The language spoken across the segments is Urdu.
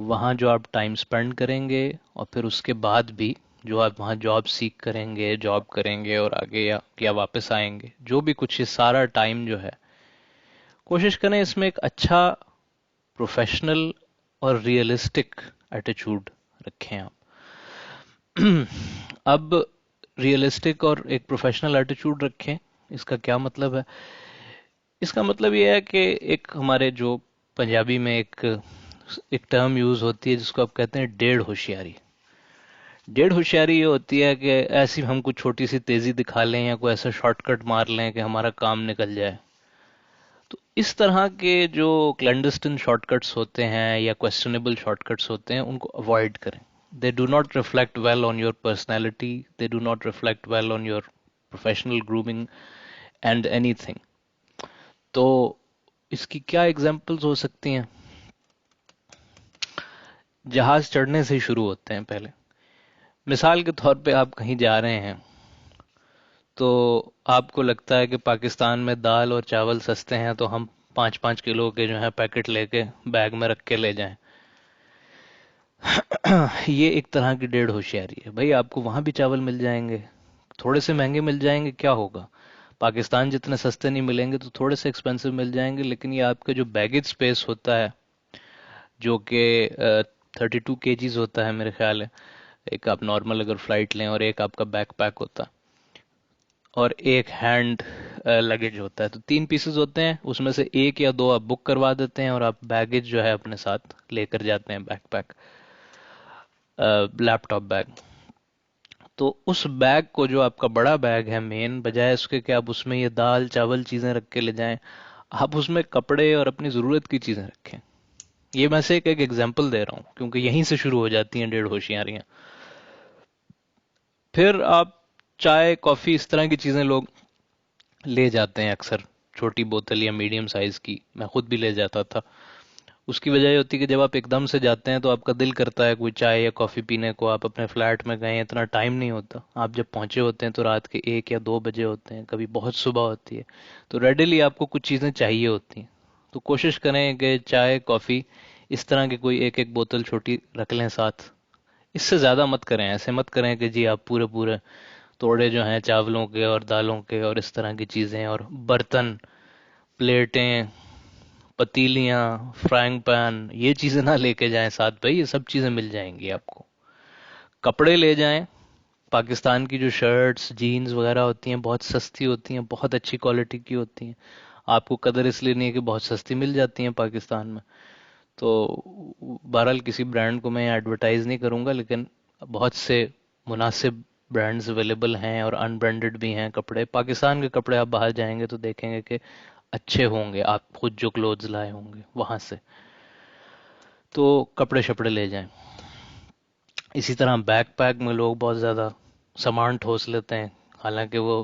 وہاں جو آپ ٹائم سپینڈ کریں گے اور پھر اس کے بعد بھی جو آپ وہاں جاب سیکھ کریں گے، جاب کریں گے اور آگے یا واپس آئیں گے، جو بھی کچھ یہ سارا ٹائم جو ہے، کوشش کریں اس میں ایک اچھا پروفیشنل اور ریئلسٹک ایٹیچیوڈ رکھیں آپ. اب ریئلسٹک اور ایک پروفیشنل ایٹیچیوڈ رکھیں، اس کا کیا مطلب ہے؟ اس کا مطلب یہ ہے کہ ایک ہمارے جو پنجابی میں ایک ٹرم یوز ہوتی ہے جس کو آپ کہتے ہیں ڈیڑھ ہوشیاری. ڈیڑھ ہوشیاری یہ ہوتی ہے کہ ایسی ہم کچھ چھوٹی سی تیزی دکھا لیں یا کوئی ایسا شارٹ کٹ مار لیں کہ ہمارا کام نکل جائے. تو اس طرح کے جو کلینڈسٹن شارٹ کٹس ہوتے ہیں یا کویسچنیبل شارٹ کٹس ہوتے ہیں ان کو اوائڈ کریں. They do not reflect well on your personality, they do not reflect well on your professional grooming and anything. تو اس کی کیا ایگزامپلز ہو سکتی ہیں؟ جہاز چڑھنے سے ہی شروع ہوتے ہیں پہلے. مثال کے طور پہ آپ کہیں جا رہے ہیں تو آپ کو لگتا ہے کہ پاکستان میں دال اور چاول سستے ہیں تو ہم 5-5 کلو کے جو ہے پیکٹ لے کے بیگ میں رکھ کے لے جائیں. یہ ایک طرح کی ڈیڑھ ہوشیاری ہے. بھائی آپ کو وہاں بھی چاول مل جائیں گے، تھوڑے سے مہنگے مل جائیں گے، کیا ہوگا؟ پاکستان جتنے سستے نہیں ملیں گے تو تھوڑے سے ایکسپینسو مل جائیں گے، لیکن یہ آپ کا جو بیگیج سپیس ہوتا ہے جو کہ 32 kgs ہوتا ہے میرے خیال ہے، ایک آپ نارمل اگر فلائٹ لیں، اور ایک آپ کا بیک پیک ہوتا ہے، اور ایک ہینڈ لگیج ہوتا ہے. تو 3 پیسز ہوتے ہیں، اس میں سے ایک یا دو آپ بک کروا دیتے ہیں اور آپ بیگیج جو ہے اپنے ساتھ لے کر جاتے ہیں، بیک پیک، لیپ ٹاپ بیگ. تو اس بیگ کو، جو آپ کا بڑا بیگ ہے مین، بجائے اس کے کہ آپ اس میں یہ دال چاول چیزیں رکھ کے لے جائیں، آپ اس میں کپڑے اور اپنی ضرورت کی چیزیں رکھیں. یہ میں سے ایک ایگزامپل دے رہا ہوں کیونکہ یہیں سے شروع ہو جاتی ہیں ڈیڑھ ہوشیاریاں. پھر آپ چائے کافی اس طرح کی چیزیں لوگ لے جاتے ہیں اکثر، چھوٹی بوتل یا میڈیم سائز کی. میں خود بھی لے جاتا تھا. اس کی وجہ یہ ہوتی ہے کہ جب آپ ایک دم سے جاتے ہیں تو آپ کا دل کرتا ہے کوئی چائے یا کافی پینے کو. آپ اپنے فلیٹ میں گئے، اتنا ٹائم نہیں ہوتا. آپ جب پہنچے ہوتے ہیں تو رات کے 1 یا 2 بجے ہوتے ہیں، کبھی بہت صبح ہوتی ہے، تو ریڈیلی آپ کو کچھ چیزیں چاہیے ہوتی ہیں. تو کوشش کریں کہ چائے کافی اس طرح کی کوئی ایک بوتل چھوٹی رکھ لیں ساتھ. اس سے زیادہ مت کریں، ایسے مت کریں کہ جی آپ پورے پورے توڑے جو ہیں چاولوں کے اور دالوں کے اور اس طرح کی چیزیں، اور برتن، پلیٹیں، پتیلیاں، فرائنگ پین، یہ چیزیں نہ لے کے جائیں ساتھ. بھائی یہ سب چیزیں مل جائیں گی آپ کو. کپڑے لے جائیں. پاکستان کی جو شرٹس جینز وغیرہ ہوتی ہیں بہت سستی ہوتی ہیں، بہت اچھی کوالٹی کی ہوتی ہیں. آپ کو قدر اس لیے نہیں ہے کہ بہت سستی مل جاتی ہیں پاکستان میں. تو بہرحال کسی برانڈ کو میں ایڈورٹائز نہیں کروں گا، لیکن بہت سے مناسب برانڈز اویلیبل ہیں اور ان برانڈڈ بھی ہیں کپڑے. پاکستان کے کپڑے آپ باہر جائیں گے تو دیکھیں گے کہ اچھے ہوں گے، آپ خود جو کلوتھز لائے ہوں گے وہاں سے. تو کپڑے شپڑے لے جائیں. اسی طرح بیک پیک میں لوگ بہت زیادہ سامان ٹھوس لیتے ہیں، حالانکہ وہ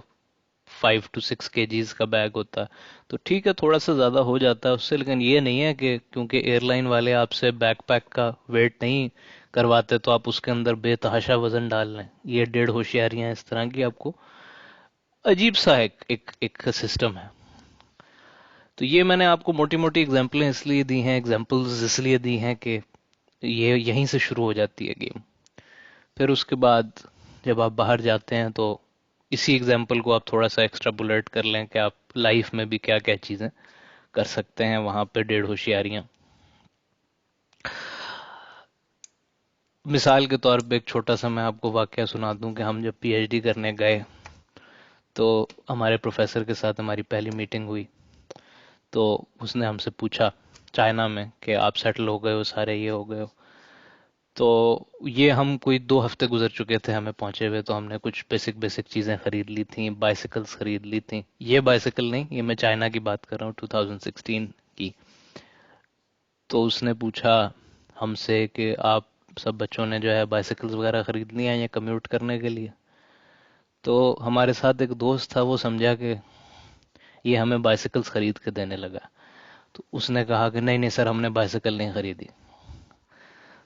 5 to 6 kgs کا بیگ ہوتا ہے. تو ٹھیک ہے تھوڑا سا زیادہ ہو جاتا ہے اس سے، لیکن یہ نہیں ہے کہ کیونکہ ایئر لائن والے آپ سے بیک پیک کا ویٹ نہیں کرواتے تو آپ اس کے اندر بے تحاشا وزن ڈال لیں. یہ ڈیڑھ ہوشیاریاں اس طرح کی آپ کو عجیب سا ایک سسٹم ہے. تو یہ میں نے آپ کو موٹی موٹی اگزامپلیں اس لیے دی ہیں، ایگزامپلز اس لیے دی ہیں کہ یہ یہیں سے شروع ہو جاتی ہے گیم. پھر اس کے بعد جب آپ باہر جاتے ہیں تو اسی ایگزامپل کو آپ تھوڑا سا ایکسٹراپولیٹ کر لیں کہ آپ لائف میں بھی کیا کیا چیزیں کر سکتے ہیں وہاں پہ ڈیڑھ ہوشیاریاں. مثال کے طور پہ ایک چھوٹا سا میں آپ کو واقعہ سنا دوں کہ ہم جب پی ایچ ڈی کرنے گئے تو ہمارے پروفیسر کے ساتھ ہماری پہلی میٹنگ ہوئی. تو اس نے ہم سے پوچھا چائنا میں کہ آپ سیٹل ہو گئے ہو سارے، یہ ہو گئے ہو. تو یہ ہم کوئی 2 ہفتے گزر چکے تھے ہمیں پہنچے ہوئے، تو ہم نے کچھ بیسک چیزیں خرید لی تھیں، بائسیکلز خرید لی تھیں. یہ بائسیکل نہیں، یہ میں چائنا کی بات کر رہا ہوں 2016 کی. تو اس نے پوچھا ہم سے کہ آپ سب بچوں نے جو ہے بائسیکلز وغیرہ خرید لی ہیں یہ کمیوٹ کرنے کے لیے. تو ہمارے ساتھ ایک دوست تھا، وہ سمجھا کہ یہ ہمیں بائسیکلز خرید کے دینے لگا. تو اس نے کہا کہ نہیں نہیں سر، ہم نے بائسیکل نہیں خریدی.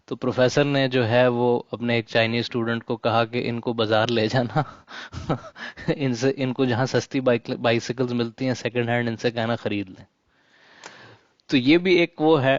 تو پروفیسر نے جو ہے وہ اپنے ایک چائنیز اسٹوڈنٹ کو کہا کہ ان کو بازار لے جانا، ان کو جہاں سستی بائسیکلز ملتی ہیں سیکنڈ ہینڈ، ان سے کہنا خرید لیں. تو یہ بھی ایک وہ ہے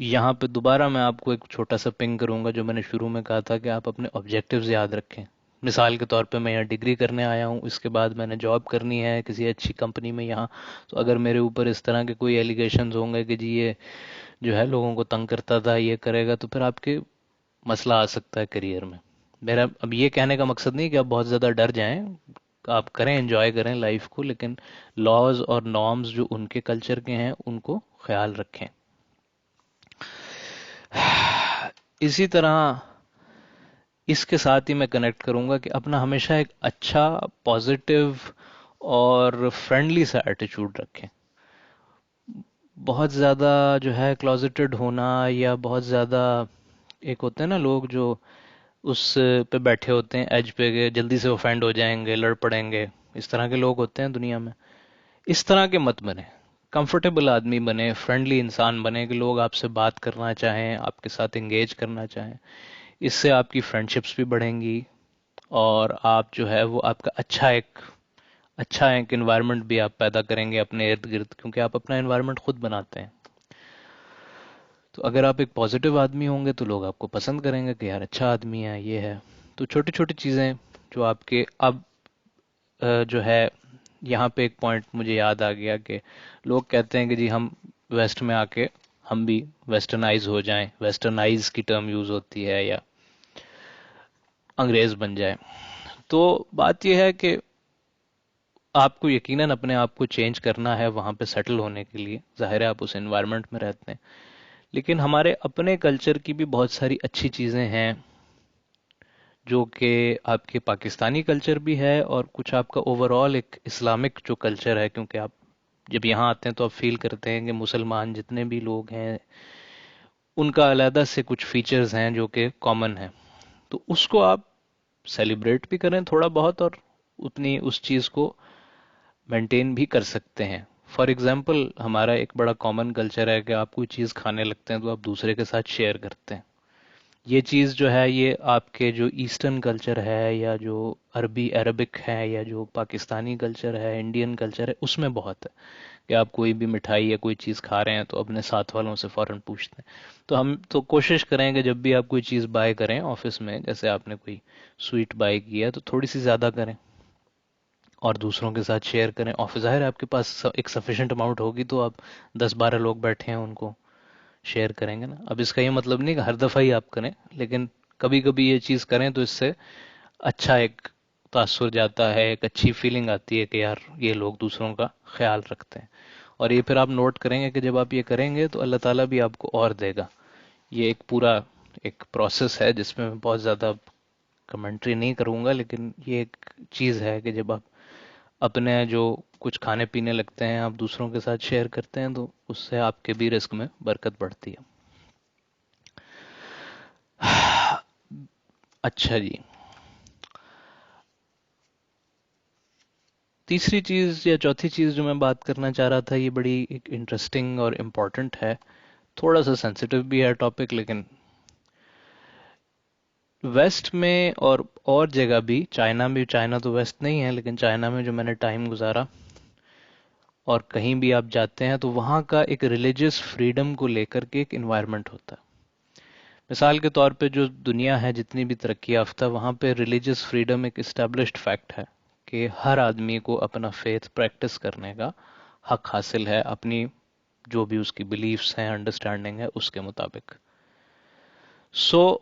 یہاں پہ دوبارہ میں آپ کو ایک چھوٹا سا پنگ کروں گا جو میں نے شروع میں کہا تھا کہ آپ اپنے آبجیکٹیوز یاد رکھیں. مثال کے طور پہ میں یہاں ڈگری کرنے آیا ہوں، اس کے بعد میں نے جاب کرنی ہے کسی اچھی کمپنی میں یہاں. تو اگر میرے اوپر اس طرح کے کوئی ایلیگیشنز ہوں گے کہ جی یہ جو ہے لوگوں کو تنگ کرتا تھا، یہ کرے گا، تو پھر آپ کے مسئلہ آ سکتا ہے کریئر میں. میرا اب یہ کہنے کا مقصد نہیں کہ آپ بہت زیادہ ڈر جائیں، آپ کریں، انجوائے کریں لائف کو، لیکن لاز اور نارمز جو ان کے کلچر کے ہیں ان کو خیال رکھیں. اسی طرح اس کے ساتھ ہی میں کنیکٹ کروں گا کہ اپنا ہمیشہ ایک اچھا، پازیٹیو اور فرینڈلی سا ایٹیچیوڈ رکھیں. بہت زیادہ جو ہے کلوزیٹڈ ہونا، یا بہت زیادہ ایک ہوتے ہیں نا لوگ جو اس پہ بیٹھے ہوتے ہیں ایج پہ کہ جلدی سے اوفینڈ ہو جائیں گے، لڑ پڑیں گے، اس طرح کے لوگ ہوتے ہیں دنیا میں. اس طرح کے مت بنے، کمفرٹیبل آدمی بنے، فرینڈلی انسان بنے کہ لوگ آپ سے بات کرنا چاہیں، آپ کے ساتھ انگیج کرنا چاہیں. اس سے آپ کی فرینڈشپس بھی بڑھیں گی، اور آپ جو ہے وہ آپ کا اچھا ایک انوائرمنٹ بھی آپ پیدا کریں گے اپنے ارد گرد، کیونکہ آپ اپنا انوائرمنٹ خود بناتے ہیں. تو اگر آپ ایک پازیٹیو آدمی ہوں گے تو لوگ آپ کو پسند کریں گے کہ یار اچھا آدمی ہے یہ ہے. تو چھوٹی چھوٹی چیزیں جو آپ کے اب جو ہے یہاں پہ ایک پوائنٹ مجھے یاد آ گیا کہ لوگ کہتے ہیں کہ جی ہم ویسٹ میں آ کے ہم بھی ویسٹرنائز ہو جائیں، ویسٹرنائز کی ٹرم یوز ہوتی ہے، یا انگریز بن جائے. تو بات یہ ہے کہ آپ کو یقیناً اپنے آپ کو چینج کرنا ہے وہاں پہ سیٹل ہونے کے لیے. ظاہر ہے آپ اس انوائرمنٹ میں رہتے ہیں، لیکن ہمارے اپنے کلچر کی بھی بہت ساری اچھی چیزیں ہیں جو کہ آپ کے پاکستانی کلچر بھی ہے، اور کچھ آپ کا اوور آل ایک اسلامک جو کلچر ہے. کیونکہ آپ جب یہاں آتے ہیں تو آپ فیل کرتے ہیں کہ مسلمان جتنے بھی لوگ ہیں ان کا علیحدہ سے کچھ فیچرز ہیں جو کہ کامن ہیں. تو اس کو آپ سیلیبریٹ بھی کریں تھوڑا بہت، اور اتنی اس چیز کو مینٹین بھی کر سکتے ہیں. فار ایگزامپل ہمارا ایک بڑا کامن کلچر ہے کہ آپ کوئی چیز کھانے لگتے ہیں تو آپ دوسرے کے ساتھ شیئر کرتے ہیں. یہ چیز جو ہے یہ آپ کے جو ایسٹرن کلچر ہے، یا جو عربک ہے، یا جو پاکستانی کلچر ہے، انڈین کلچر ہے، اس میں بہت ہے کہ آپ کوئی بھی مٹھائی یا کوئی چیز کھا رہے ہیں تو اپنے ساتھ والوں سے فوراً پوچھتے ہیں. تو ہم تو کوشش کریں کہ جب بھی آپ کوئی چیز بائی کریں آفس میں، جیسے آپ نے کوئی سویٹ بائی کیا تو تھوڑی سی زیادہ کریں اور دوسروں کے ساتھ شیئر کریں. آفس ظاہر ہے آپ کے پاس ایک سفیشینٹ اماؤنٹ ہوگی تو آپ 10-12 لوگ بیٹھے ہیں ان کو شیئر کریں گے نا. اب اس کا یہ مطلب نہیں کہ ہر دفعہ ہی آپ کریں، لیکن کبھی کبھی یہ چیز کریں تو اس سے اچھا ایک تاثر جاتا ہے، ایک اچھی فیلنگ آتی ہے کہ یار یہ لوگ دوسروں کا خیال رکھتے ہیں. اور یہ پھر آپ نوٹ کریں گے کہ جب آپ یہ کریں گے تو اللہ تعالیٰ بھی آپ کو اور دے گا. یہ ایک پورا ایک پروسیس ہے جس میں میں بہت زیادہ کمنٹری نہیں کروں گا، لیکن یہ ایک چیز ہے کہ جب آپ اپنے جو کچھ کھانے پینے لگتے ہیں آپ دوسروں کے ساتھ شیئر کرتے ہیں تو اس سے آپ کے بھی رزق میں برکت بڑھتی ہے. اچھا جی، تیسری چیز یا چوتھی چیز جو میں بات کرنا چاہ رہا تھا، یہ بڑی ایک انٹرسٹنگ اور امپورٹنٹ ہے. تھوڑا سا سینسیٹیو بھی ہے ٹاپک، لیکن ویسٹ میں اور جگہ بھی، چائنا تو ویسٹ نہیں ہے، لیکن چائنا میں جو میں نے ٹائم گزارا اور کہیں بھی آپ جاتے ہیں تو وہاں کا ایک ریلیجیس فریڈم کو لے کر کے ایک انوائرمنٹ ہوتا ہے. مثال کے طور پہ جو دنیا ہے جتنی بھی ترقی یافتہ، وہاں پہ ریلیجیس فریڈم ایک اسٹیبلشڈ فیکٹ ہے کہ ہر آدمی کو اپنا فیتھ پریکٹس کرنے کا حق حاصل ہے، اپنی جو بھی اس کی بلیفز ہیں، انڈرسٹینڈنگ ہے، اس کے مطابق. سو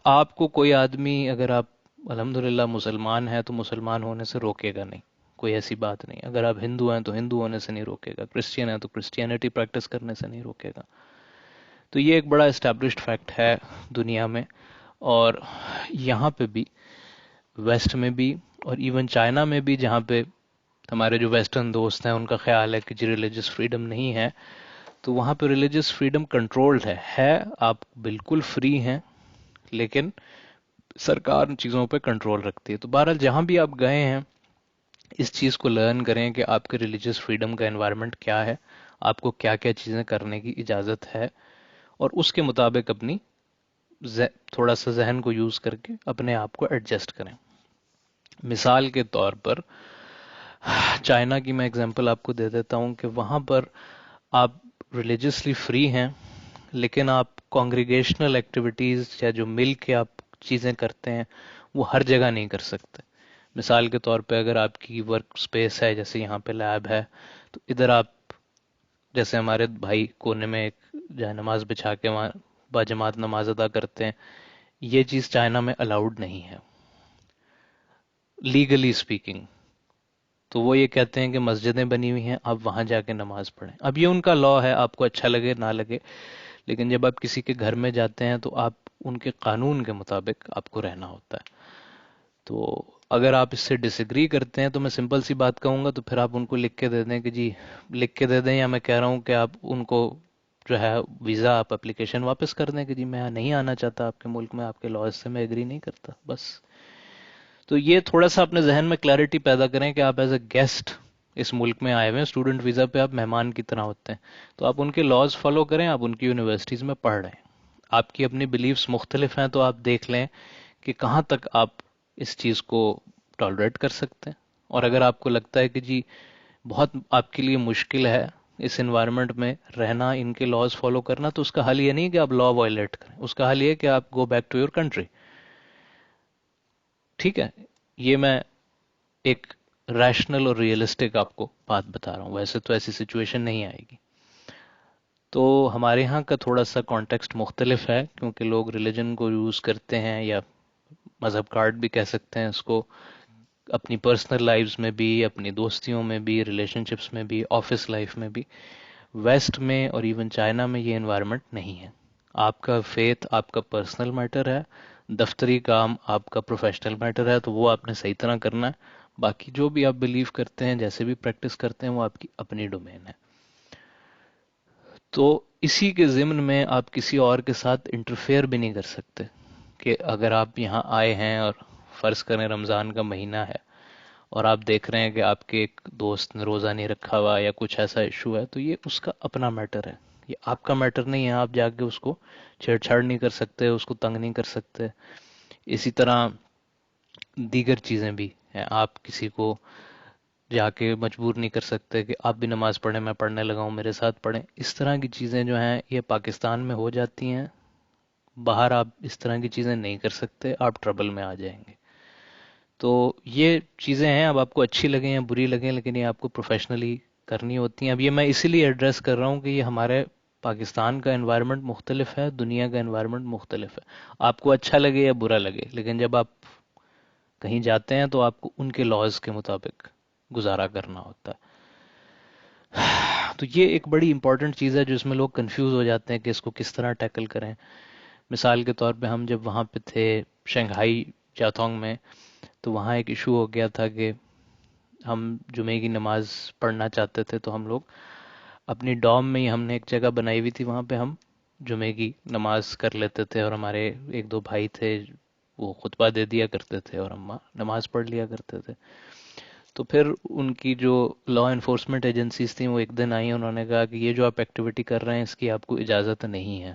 آپ کو کوئی آدمی، اگر آپ الحمدللہ مسلمان ہیں تو مسلمان ہونے سے روکے گا نہیں، کوئی ایسی بات نہیں. اگر آپ ہندو ہیں تو ہندو ہونے سے نہیں روکے گا، کرسچین ہیں تو کرسچینٹی پریکٹس کرنے سے نہیں روکے گا. تو یہ ایک بڑا اسٹیبلشڈ فیکٹ ہے دنیا میں، اور یہاں پہ بھی، ویسٹ میں بھی، اور ایون چائنا میں بھی، جہاں پہ ہمارے جو ویسٹرن دوست ہیں ان کا خیال ہے کہ جی ریلیجس فریڈم نہیں ہے، تو وہاں پہ ریلیجس فریڈم کنٹرولڈ ہے. آپ بالکل فری ہیں، لیکن سرکار ان چیزوں پہ کنٹرول رکھتی ہے. تو بہرحال جہاں بھی آپ گئے ہیں اس چیز کو لرن کریں کہ آپ کے ریلیجس فریڈم کا انوائرمنٹ کیا ہے، آپ کو کیا کیا چیزیں کرنے کی اجازت ہے، اور اس کے مطابق اپنی تھوڑا سا ذہن کو یوز کر کے اپنے آپ کو ایڈجسٹ کریں. مثال کے طور پر چائنا کی میں اگزامپل آپ کو دے دیتا ہوں کہ وہاں پر آپ ریلیجسلی فری ہیں، لیکن آپ کانگریگیشنل ایکٹیویٹیز یا جو مل کے آپ چیزیں کرتے ہیں وہ ہر جگہ نہیں کر سکتے. مثال کے طور پہ اگر آپ کی ورک سپیس ہے، جیسے یہاں پہ لیب ہے، تو ادھر آپ جیسے ہمارے بھائی کونے میں ایک جائے نماز بچھا کے وہاں باجماعت نماز ادا کرتے ہیں، یہ چیز چائنا میں الاؤڈ نہیں ہے لیگلی اسپیکنگ. تو وہ یہ کہتے ہیں کہ مسجدیں بنی ہوئی ہیں، آپ وہاں جا کے نماز پڑھیں. اب یہ ان کا لا ہے، آپ کو اچھا لگے نہ لگے، لیکن جب آپ کسی کے گھر میں جاتے ہیں تو آپ ان کے قانون کے مطابق آپ کو رہنا ہوتا ہے. تو اگر آپ اس سے ڈس ایگری کرتے ہیں تو میں سمپل سی بات کہوں گا، تو پھر آپ ان کو لکھ کے دے دیں کہ جی، لکھ کے دے دیں، یا میں کہہ رہا ہوں کہ آپ ان کو جو ہے ویزا آپ اپلیکیشن واپس کر دیں کہ جی میں نہیں آنا چاہتا آپ کے ملک میں، آپ کے لاز سے میں ایگری نہیں کرتا بس. تو یہ تھوڑا سا اپنے ذہن میں کلیئرٹی پیدا کریں کہ آپ ایز اے گیسٹ اس ملک میں آئے ہوئے ہیں، اسٹوڈنٹ ویزا پہ آپ مہمان کی طرح ہوتے ہیں، تو آپ ان کے لاز فالو کریں. آپ ان کی یونیورسٹیز میں پڑھ رہے ہیں، آپ کی اپنی بلیفس مختلف ہیں، تو آپ دیکھ لیں کہ کہاں تک آپ اس چیز کو ٹالریٹ کر سکتے ہیں. اور اگر آپ کو لگتا ہے کہ جی بہت آپ کے لیے مشکل ہے اس انوائرمنٹ میں رہنا، ان کے لاز فالو کرنا، تو اس کا حل یہ نہیں کہ آپ لا وائلیٹ کریں، اس کا حل یہ کہ آپ go back to your country. ٹھیک ہے، یہ میں ایک ریشنل اور ریئلسٹک آپ کو بات بتا رہا ہوں، ویسے تو ایسی سچویشن نہیں آئے گی. تو ہمارے ہاں کا تھوڑا سا کانٹیکسٹ مختلف ہے، کیونکہ لوگ ریلیجن کو یوز کرتے ہیں، یا مذہب کارڈ بھی کہہ سکتے ہیں اس کو، اپنی پرسنل لائفز میں بھی، اپنی دوستیوں میں بھی، ریلیشن شپس میں بھی، آفس لائف میں بھی. ویسٹ میں اور ایون چائنا میں یہ انوائرمنٹ نہیں ہے. آپ کا فیتھ آپ کا پرسنل میٹر ہے، دفتری کام آپ کا پروفیشنل میٹر ہے، تو وہ آپ نے صحیح طرح کرنا ہے. باقی جو بھی آپ بلیو کرتے ہیں، جیسے بھی پریکٹس کرتے ہیں، وہ آپ کی اپنی ڈومین ہے. تو اسی کے ضمن میں آپ کسی اور کے ساتھ انٹرفیئر بھی نہیں کر سکتے. کہ اگر آپ یہاں آئے ہیں اور فرض کریں رمضان کا مہینہ ہے، اور آپ دیکھ رہے ہیں کہ آپ کے ایک دوست نے روزہ نہیں رکھا ہوا یا کچھ ایسا ایشو ہے، تو یہ اس کا اپنا میٹر ہے، یہ آپ کا میٹر نہیں ہے. آپ جا کے اس کو چھیڑ چھاڑ نہیں کر سکتے، اس کو تنگ نہیں کر سکتے. اسی طرح دیگر چیزیں بھی ہیں، آپ کسی کو جا کے مجبور نہیں کر سکتے کہ آپ بھی نماز پڑھیں، میں پڑھنے لگا ہوں میرے ساتھ پڑھیں. اس طرح کی چیزیں جو ہیں یہ پاکستان میں ہو جاتی ہیں، باہر آپ اس طرح کی چیزیں نہیں کر سکتے، آپ ٹربل میں آ جائیں گے. تو یہ چیزیں ہیں، اب آپ کو اچھی لگیں یا بری لگیں، لیکن یہ آپ کو پروفیشنلی کرنی ہوتی ہیں. اب یہ میں اسی لیے ایڈریس کر رہا ہوں کہ یہ ہمارے پاکستان کا انوائرمنٹ مختلف ہے، دنیا کا انوائرمنٹ مختلف ہے. آپ کو اچھا لگے یا برا لگے، لیکن جب آپ کہیں جاتے ہیں تو آپ کو ان کے لاز کے مطابق گزارا کرنا ہوتا ہے. تو یہ ایک بڑی امپورٹنٹ چیز ہے جو اس میں لوگ کنفیوز ہو جاتے ہیں کہ اس کو کس طرح ٹیکل کریں. مثال کے طور پہ ہم جب وہاں پہ تھے شنگھائی جاتونگ میں، تو وہاں ایک ایشو ہو گیا تھا کہ ہم جمعے کی نماز پڑھنا چاہتے تھے، تو ہم لوگ اپنی ڈوم میں ہی ہم نے ایک جگہ بنائی ہوئی تھی، وہاں پہ ہم جمعے کی نماز کر لیتے تھے، اور ہمارے ایک دو بھائی تھے وہ خطبہ دے دیا کرتے تھے اور ہم نماز پڑھ لیا کرتے تھے. تو پھر ان کی جو لا انفورسمنٹ ایجنسیز تھیں وہ ایک دن آئیں، انہوں نے کہا کہ یہ جو آپ ایکٹیویٹی کر رہے ہیں اس کی آپ کو اجازت نہیں ہے.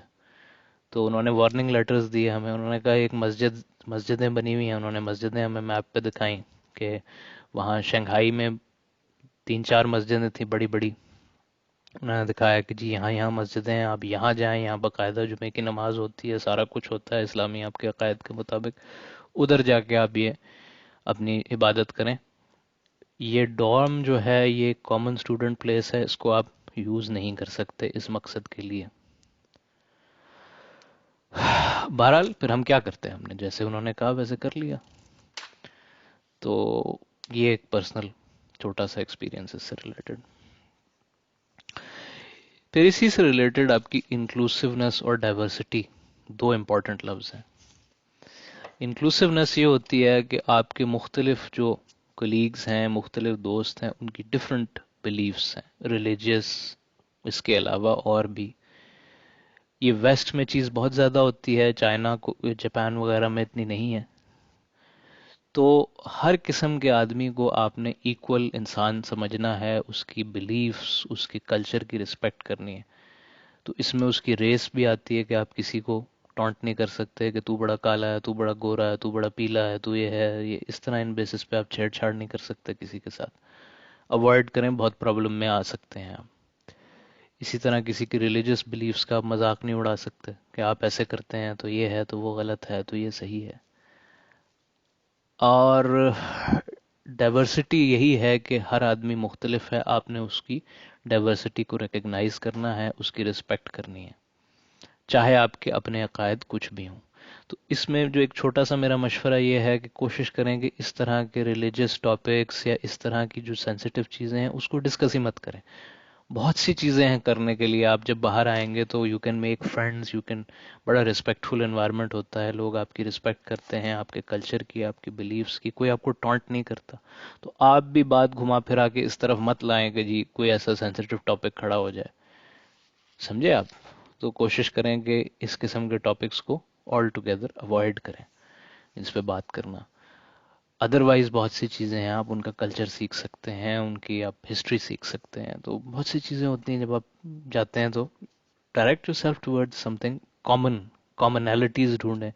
تو انہوں نے وارننگ لیٹرز دیے ہمیں، انہوں نے کہا ایک مسجدیں بنی ہوئی ہیں، انہوں نے مسجدیں ہمیں میپ پہ دکھائیں کہ وہاں شنگھائی میں 3 4 مسجدیں تھیں بڑی بڑی. انہوں نے دکھایا کہ جی یہاں یہاں مسجدیں ہیں، آپ یہاں جائیں، یہاں باقاعدہ جمعے کی نماز ہوتی ہے، سارا کچھ ہوتا ہے اسلامی آپ کے عقائد کے مطابق، ادھر جا کے آپ یہ اپنی عبادت کریں. یہ ڈورم جو ہے یہ کامن اسٹوڈنٹ پلیس ہے، اس کو آپ یوز نہیں کر سکتے اس مقصد کے لیے. بہرحال پھر ہم کیا کرتے ہیں، ہم نے جیسے انہوں نے کہا ویسے کر لیا. تو یہ ایک پرسنل چھوٹا سا ایکسپیرینس اس سے ریلیٹڈ. پھر اسی سے ریلیٹڈ آپ کی انکلوسیونیس اور ڈائیورسٹی دو امپورٹنٹ لفظ ہیں. انکلوسیونیس یہ ہوتی ہے کہ آپ کے مختلف جو کلیگز ہیں، مختلف دوست ہیں، ان کی ڈفرینٹ بلیفس ہیں ریلیجیس، اس کے علاوہ اور بھی. یہ ویسٹ میں چیز بہت زیادہ ہوتی ہے، چائنا کو جاپان وغیرہ میں اتنی نہیں ہے. تو ہر قسم کے آدمی کو آپ نے ایکول انسان سمجھنا ہے، اس کی بلیفس، اس کے کلچر کی رسپیکٹ کرنی ہے. تو اس میں اس کی ریس بھی آتی ہے کہ آپ کسی کو ٹونٹ نہیں کر سکتے کہ تو بڑا کالا ہے، تو بڑا گورا ہے، تو بڑا پیلا ہے، تو یہ ہے یہ، اس طرح ان بیسس پہ آپ چھیڑ چھاڑ نہیں کر سکتے کسی کے ساتھ. اوائڈ کریں، بہت پرابلم میں آ سکتے ہیں آپ. اسی طرح کسی کی ریلیجس بلیفز کا آپ مذاق نہیں اڑا سکتے کہ آپ ایسے کرتے ہیں تو یہ ہے تو وہ غلط ہے تو یہ صحیح ہے. اور ڈائیورسٹی یہی ہے کہ ہر آدمی مختلف ہے، آپ نے اس کی ڈائیورسٹی کو ریکگنائز کرنا ہے، اس کی رسپیکٹ کرنی ہے، چاہے آپ کے اپنے عقائد کچھ بھی ہوں. تو اس میں جو ایک چھوٹا سا میرا مشورہ یہ ہے کہ کوشش کریں کہ اس طرح کے ریلیجس ٹاپکس یا اس طرح کی جو سینسیٹیو چیزیں ہیں اس کو ڈسکس ہی مت کریں. بہت سی چیزیں ہیں کرنے کے لیے. آپ جب باہر آئیں گے تو you can make friends, you can, بڑا ریسپیکٹفل انوائرمنٹ ہوتا ہے، لوگ آپ کی رسپیکٹ کرتے ہیں، آپ کے کلچر کی، آپ کی بلیفز کی، کوئی آپ کو ٹانٹ نہیں کرتا. تو آپ بھی بات گھما پھرا کے اس طرف مت لائیں کہ جی کوئی ایسا سینسیٹیو ٹاپک کھڑا ہو جائے. سمجھے آپ؟ تو کوشش کریں کہ اس قسم کے ٹاپکس کو آل ٹوگیدر اوائڈ کریں اس پہ بات کرنا. ادروائز بہت سی چیزیں ہیں، آپ ان کا کلچر سیکھ سکتے ہیں، ان کی آپ ہسٹری سیکھ سکتے ہیں. تو بہت سی چیزیں ہوتی ہیں جب آپ جاتے ہیں تو direct yourself toward something common, commonalities ڈھونڈیں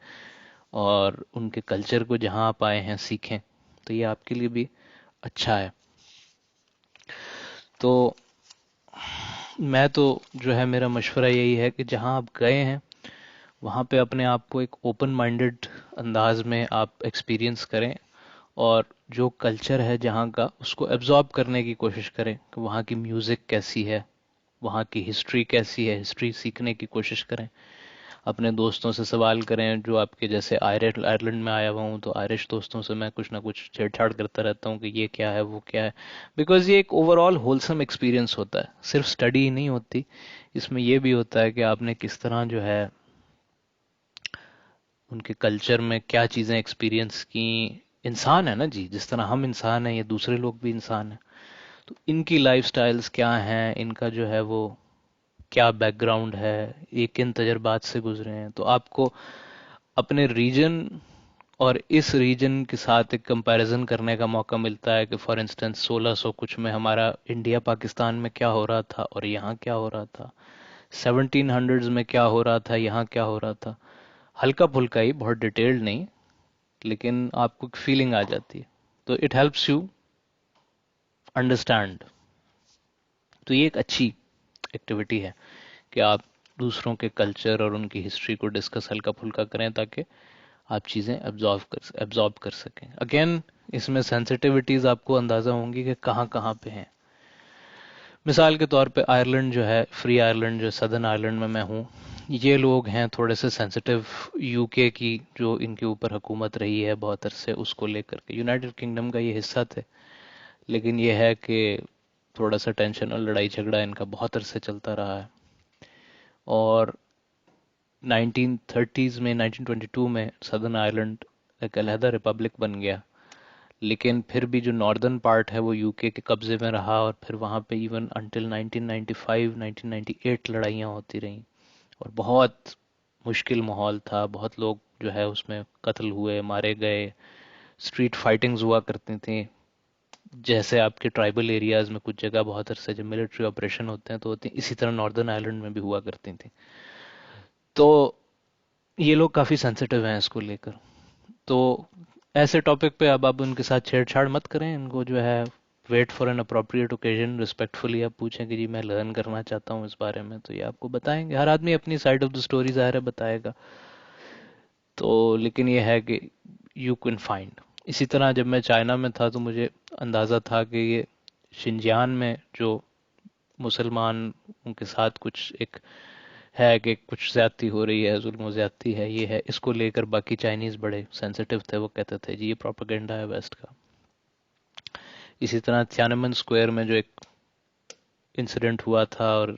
اور ان کے کلچر کو جہاں آپ آئے ہیں سیکھیں. تو یہ آپ کے لیے بھی اچھا ہے. تو میں تو جو ہے میرا مشورہ یہی ہے کہ جہاں آپ گئے ہیں وہاں پہ اپنے آپ کو ایک اوپن مائنڈڈ انداز میں آپ ایکسپیرینس کریں، اور جو کلچر ہے جہاں کا اس کو ایبزارب کرنے کی کوشش کریں کہ وہاں کی میوزک کیسی ہے، وہاں کی ہسٹری کیسی ہے، ہسٹری سیکھنے کی کوشش کریں. اپنے دوستوں سے سوال کریں جو آپ کے جیسے آئرلینڈ میں آیا ہوا ہوں تو آئرش دوستوں سے میں کچھ نہ کچھ چھیڑ چھاڑ کرتا رہتا ہوں کہ یہ کیا ہے وہ کیا ہے. بیکاز یہ ایک اوور آل ہولسم ایکسپیرینس ہوتا ہے، صرف اسٹڈی ہی نہیں ہوتی، اس میں یہ بھی ہوتا ہے کہ آپ نے کس طرح جو ہے ان کے کلچر میں کیا چیزیں ایکسپیرینس کی. انسان ہے نا جی، جس طرح ہم انسان ہیں یہ دوسرے لوگ بھی انسان ہیں. تو ان کی لائف سٹائلز کیا ہیں، ان کا جو ہے وہ کیا بیک گراؤنڈ ہے، یہ کن تجربات سے گزرے ہیں. تو آپ کو اپنے ریجن اور اس ریجن کے ساتھ ایک کمپیریزن کرنے کا موقع ملتا ہے کہ فار انسٹنس 1600 کچھ میں ہمارا انڈیا پاکستان میں کیا ہو رہا تھا اور یہاں کیا ہو رہا تھا، 1700s میں کیا ہو رہا تھا، یہاں کیا ہو رہا تھا. ہلکا پھلکا ہی، بہت ڈیٹیلڈ نہیں، لیکن آپ کو فیلنگ آ جاتی ہے. تو اٹ ہیلپس یو انڈرسٹینڈ. تو یہ ایک اچھی ایکٹیویٹی ہے کہ آپ دوسروں کے کلچر اور ان کی ہسٹری کو ڈسکس ہلکا پھلکا کریں تاکہ آپ چیزیں ایبزارب کر سکیں. اگین اس میں سینسٹیوٹیز آپ کو اندازہ ہوں گی کہ کہاں کہاں پہ ہیں. مثال کے طور پہ آئرلینڈ جو ہے، فری آئرلینڈ جو سدرن آئرلینڈ میں ہوں، یہ لوگ ہیں تھوڑے سے سینسٹیو. یو کے کی جو ان کے اوپر حکومت رہی ہے بہت عرصے، اس کو لے کر کے یونائٹڈ کنگڈم کا یہ حصہ تھے، لیکن یہ ہے کہ تھوڑا سا ٹینشن اور لڑائی جھگڑا ان کا بہت عرصے چلتا رہا ہے. اور 1930s میں، 1922 میں سدرن آئرلینڈ ایک علیحدہ ریپبلک بن گیا، لیکن پھر بھی جو ناردرن پارٹ ہے وہ یو کے قبضے میں رہا، اور پھر وہاں پہ ایون انٹل 1995 1998 لڑائیاں ہوتی رہیں، اور بہت مشکل ماحول تھا. بہت لوگ جو ہے اس میں قتل ہوئے، مارے گئے. اسٹریٹ فائٹنگز ہوا کرتی تھیں، جیسے آپ کے ٹرائبل ایریاز میں کچھ جگہ بہت عرصے جب ملٹری آپریشن ہوتے ہیں تو ہوتی ہیں، اسی طرح ناردرن آئرلینڈ میں بھی ہوا کرتی تھیں. تو یہ لوگ کافی سینسیٹیو ہیں اس کو لے کر. تو ایسے ٹاپک پہ اب آپ ان کے ساتھ چھیڑ چھاڑ مت کریں. ان کو جو ہے wait for an appropriate occasion, respectfully آپ پوچھیں کہ جی میں لرن کرنا چاہتا ہوں اس بارے میں، تو یہ آپ کو بتائیں گے. ہر آدمی اپنی سائڈ آف دا اسٹوری ظاہر ہے بتائے گا. تو لیکن یہ ہے کہ یو کین فائنڈ. اسی طرح جب میں چائنا میں تھا تو مجھے اندازہ تھا کہ یہ شنجیان میں جو مسلمان ان کے ساتھ کچھ ایک ہے کہ کچھ زیادتی ہو رہی ہے، ظلم و زیادتی ہے، یہ ہے، اس کو لے کر باقی چائنیز بڑے سینسیٹیو تھے. وہ کہتے تھے جی یہ پروپیگنڈا ہے ویسٹ کا. اسی طرح تھیانمن اسکوائر میں جو ایک انسیڈنٹ ہوا تھا اور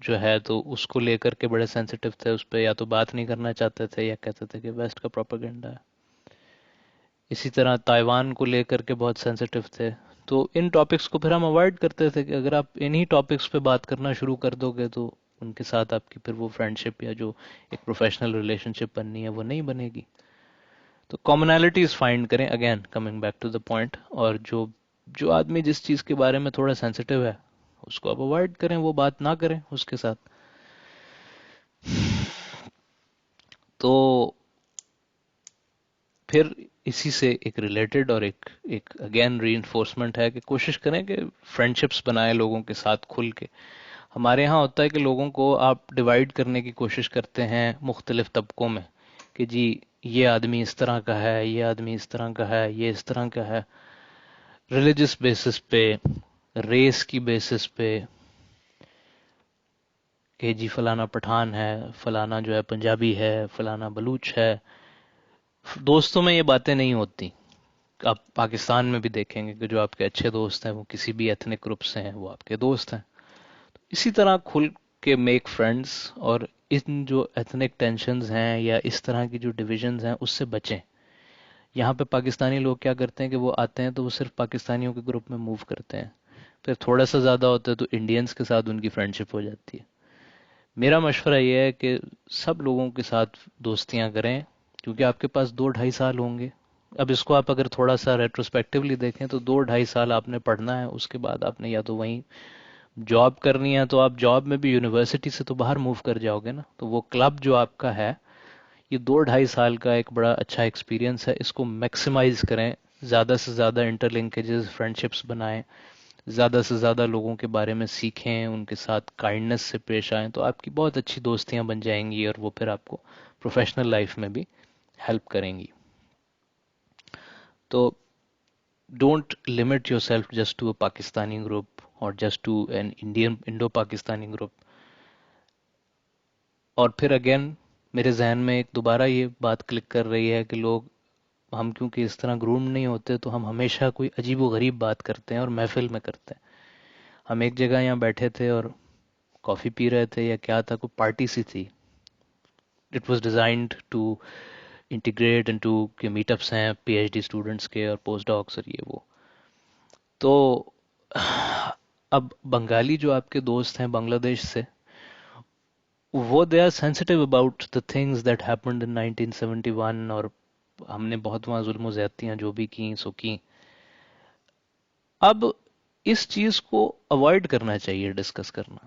جو ہے تو اس کو لے کر کے بڑے سینسیٹیو تھے، اس پہ یا تو بات نہیں کرنا چاہتے تھے یا کہتے تھے کہ ویسٹ کا پروپیگنڈا ہے. اسی طرح تائیوان کو لے کر کے بہت سینسیٹیو تھے. تو ان ٹاپکس کو پھر ہم اوائڈ کرتے تھے کہ اگر آپ انہی ٹاپکس پہ بات کرنا شروع کر دو گے تو ان کے ساتھ آپ کی پھر وہ فرینڈ شپ یا جو ایک پروفیشنل ریلیشن شپ بننی ہے وہ نہیں بنے گی. تو کامنالٹیز فائنڈ کریں، again coming back to the point. اور جو آدمی جس چیز کے بارے میں تھوڑا سینسیٹیو ہے اس کو آپ اوائڈ کریں، وہ بات نہ کریں اس کے ساتھ. تو پھر اسی سے ایک ریلیٹڈ اور ایک اگین ری انفورسمنٹ ہے کہ کوشش کریں کہ فرینڈ شپس بنائیں لوگوں کے ساتھ کھل کے. ہمارے یہاں ہوتا ہے کہ لوگوں کو آپ ڈیوائیڈ کرنے کی کوشش کرتے ہیں مختلف طبقوں میں، کہ جی یہ آدمی اس طرح کا ہے، یہ آدمی اس طرح کا ہے، یہ اس طرح کا ہے، ریلیجس بیسس پہ، ریس کی بیسس پہ، کہ جی فلانا پٹھان ہے، فلانا جو ہے پنجابی ہے، فلانا بلوچ ہے۔ دوستوں میں یہ باتیں نہیں ہوتی۔ آپ پاکستان میں بھی دیکھیں گے کہ جو آپ کے اچھے دوست ہیں وہ کسی بھی ایتھنک گروپ سے ہیں، وہ آپ کے دوست ہیں۔ اسی طرح کھل کے میک فرینڈز، اور ان جو ایتھنک ٹینشنز ہیں یا اس طرح کی جو ڈویژنز ہیں اس سے بچیں۔ یہاں پہ پاکستانی لوگ کیا کرتے ہیں کہ وہ آتے ہیں تو وہ صرف پاکستانیوں کے گروپ میں موو کرتے ہیں، پھر تھوڑا سا زیادہ ہوتا ہے تو انڈینز کے ساتھ ان کی فرینڈشپ ہو جاتی ہے۔ میرا مشورہ یہ ہے کہ سب لوگوں کے ساتھ دوستیاں کریں، کیونکہ آپ کے پاس 2 ڈھائی سال ہوں گے۔ اب اس کو آپ اگر تھوڑا سا ریٹروسپیکٹیولی دیکھیں تو 2 ڈھائی سال آپ نے پڑھنا ہے، اس کے بعد آپ نے یا تو وہیں جاب کرنی ہے، تو آپ جاب میں بھی یونیورسٹی سے تو باہر موو کر جاؤ گے نا، تو وہ کلب جو آپ کا ہے، یہ 2 ڈھائی سال کا ایک بڑا اچھا ایکسپیرینس ہے، اس کو میکسیمائز کریں، زیادہ سے زیادہ انٹر لنکیجز فرینڈشپس بنائیں، زیادہ سے زیادہ لوگوں کے بارے میں سیکھیں، ان کے ساتھ کائنڈنس سے پیش آئیں، تو آپ کی بہت اچھی دوستیاں بن جائیں گی، اور وہ پھر آپ کو پروفیشنل لائف میں بھی ہیلپ کریں گی۔ تو don't limit yourself just to a Pakistani group اور just to an Indian Indo Pakistani group. اور پھر اگین میرے ذہن میں ایک دوبارہ یہ بات کلک کر رہی ہے کہ لوگ، ہم کیونکہ اس طرح گروم نہیں ہوتے تو ہم ہمیشہ کوئی عجیب و غریب بات کرتے ہیں اور محفل میں کرتے ہیں۔ ہم ایک جگہ یہاں بیٹھے تھے اور کافی پی رہے تھے یا کیا تھا، کوئی پارٹی سی تھی، it was designed to integrate into کہ میٹ اپس ہیں پی ایچ ڈی اسٹوڈنٹس کے اور پوسٹ ڈاکس اور یہ وہ۔ تو اب بنگالی جو آپ کے دوست ہیں بنگلہ دیش سے، وہ they are sensitive about the things that happened in 1971، اور ہم نے بہت وہاں ظلم و زیادتیاں جو بھی کی سو کی۔ اب اس چیز کو اوائڈ کرنا چاہیے ڈسکس کرنا۔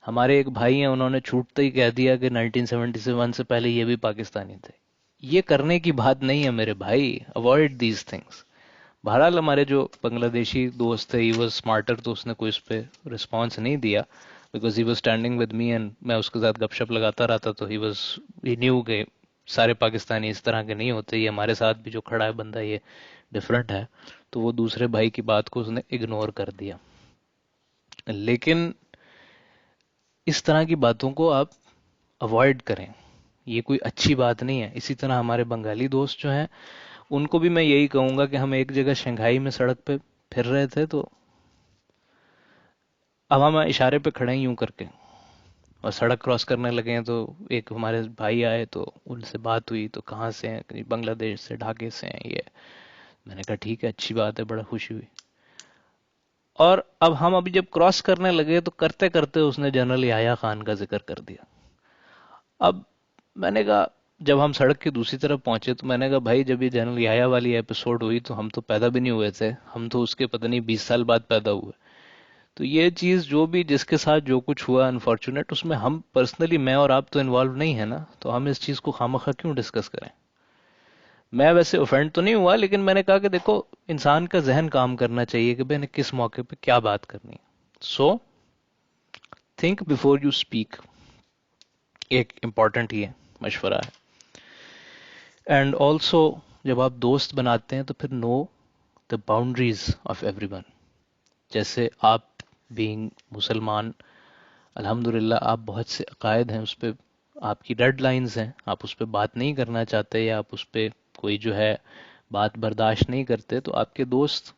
ہمارے ایک بھائی ہیں، انہوں نے چھوٹتے ہی کہہ دیا کہ 1971 سے پہلے یہ بھی پاکستانی تھے۔ یہ کرنے کی بات نہیں ہے میرے بھائی، اوائڈ دیز تھنگس۔ بہرحال ہمارے جو بنگلہ دیشی دوست تھے، ہی واز اسمارٹر، تو اس نے کوئی اس پہ رسپانس نہیں دیا، because he was standing with me and میں اس کے ساتھ گپ شپ لگاتا رہتا، تو ہی نیو کہ سارے پاکستانی اس طرح کے نہیں ہوتے، یہ ہمارے ساتھ بھی جو کھڑا ہے بندہ یہ ڈفرینٹ ہے۔ تو وہ دوسرے بھائی کی بات کو اس نے اگنور کر دیا۔ لیکن اس طرح کی باتوں کو آپ اوائڈ کریں، یہ کوئی اچھی بات نہیں ہے۔ اسی طرح ہمارے بنگالی دوست جو ہیں، ان کو بھی میں یہی کہوں گا کہ ہم ایک جگہ شنگھائی میں سڑک پہ پھر رہے تھے، تو اب ہم اشارے پہ کھڑے ہیں یوں کر کے، اور سڑک کراس کرنے لگے ہیں، تو ایک ہمارے بھائی آئے تو ان سے بات ہوئی، تو کہاں سے ہیں؟ کہ بنگلہ دیش سے، ڈھاکے سے ہیں یہ۔ میں نے کہا ٹھیک ہے، اچھی بات ہے، بڑا خوشی ہوئی۔ اور اب ہم ابھی جب کراس کرنے لگے تو کرتے کرتے اس نے جنرل یحییٰ خان کا ذکر کر دیا۔ اب میں نے کہا، جب ہم سڑک کی دوسری طرف پہنچے تو میں نے کہا بھائی جب یہ جنرل یحییٰ والی ایپیسوڈ ہوئی تو ہم تو پیدا بھی نہیں ہوئے تھے، ہم تو اس کے پتہ نہیں 20 سال بعد پیدا ہوئے۔ تو یہ چیز جو بھی جس کے ساتھ جو کچھ ہوا انفارچونیٹ، اس میں ہم پرسنلی میں اور آپ تو انوالو نہیں ہے نا، تو ہم اس چیز کو خواہ کیوں ڈسکس کریں؟ میں ویسے اوفینڈ تو نہیں ہوا، لیکن میں نے کہا کہ دیکھو انسان کا ذہن کام کرنا چاہیے کہ میں نے کس موقع پہ کیا بات کرنی ہے۔ So think before you speak, ایک امپورٹنٹ یہ مشورہ ہے۔ اینڈ آلسو جب آپ دوست بناتے ہیں تو پھر know the boundaries of every one. جیسے آپ بینگ مسلمان، الحمدللہ آپ بہت سے عقائد ہیں، اس پہ آپ کی ڈیڈ لائنز ہیں، آپ اس پہ بات نہیں کرنا چاہتے، یا آپ اس پہ کوئی جو ہے بات برداشت نہیں کرتے، تو آپ کے دوست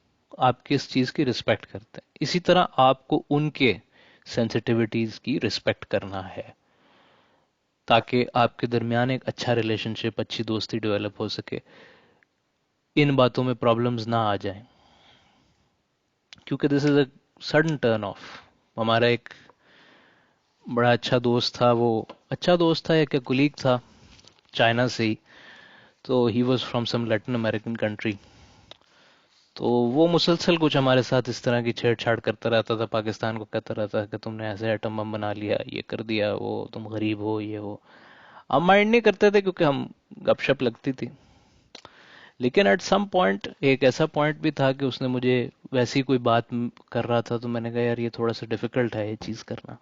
آپ کی اس چیز کی رسپیکٹ کرتے ہیں۔ اسی طرح آپ کو ان کے سینسٹیوٹیز کی رسپیکٹ کرنا ہے، تاکہ آپ کے درمیان ایک اچھا ریلیشن شپ، اچھی دوستی ڈیولپ ہو سکے، ان باتوں میں پرابلمز نہ آ جائیں، کیونکہ دس از اے سڈن ٹرن آف۔ ہمارا ایک بڑا اچھا دوست تھا، وہ اچھا دوست تھا یا کہ کولیگ تھا، چائنا سے ہی، تو he was from some Latin American country, تو وہ مسلسل کچھ ہمارے ساتھ اس طرح کی چھیڑ چھاڑ کرتا رہتا تھا، پاکستان کو کہتا رہتا کہ تم نے ایسے ایٹم بم بنا لیا، یہ کر دیا، وہ تم غریب ہو، یہ وہ۔ ہم مائنڈ نہیں کرتے تھے کیونکہ ہم گپ شپ لگتی تھی، لیکن ایٹ سم پوائنٹ ایک ایسا پوائنٹ بھی تھا کہ اس نے مجھے ویسی کوئی بات کر رہا تھا تو میں نے کہا یار یہ تھوڑا سا ڈیفیکلٹ ہے یہ چیز کرنا.